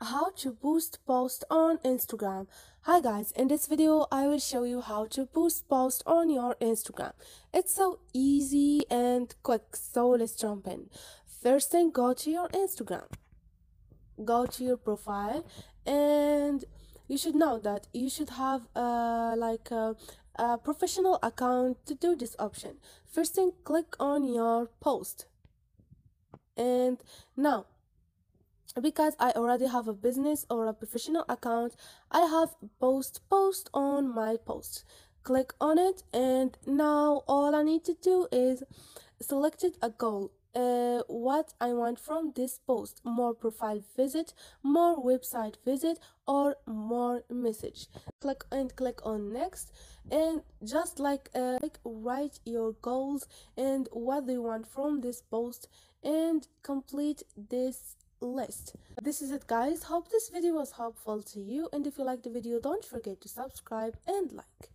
How to boost post on Instagram. Hi guys, in this video I will show you how to boost post on your Instagram. It's so easy and quick, so let's jump in. First thing, go to your Instagram, go to your profile, and you should know that you should have a professional account to do this option. First thing, click on your post, and now because I already have a business or a professional account, I have post on my post. Click on it, and now all I need to do is select a goal. What I want from this post: more profile visit, more website visit, or more message. Click on next, and just write your goals and what they want from this post, and complete this list. This is it, guys. Hope this video was helpful to you, and if you like the video, don't forget to subscribe and like.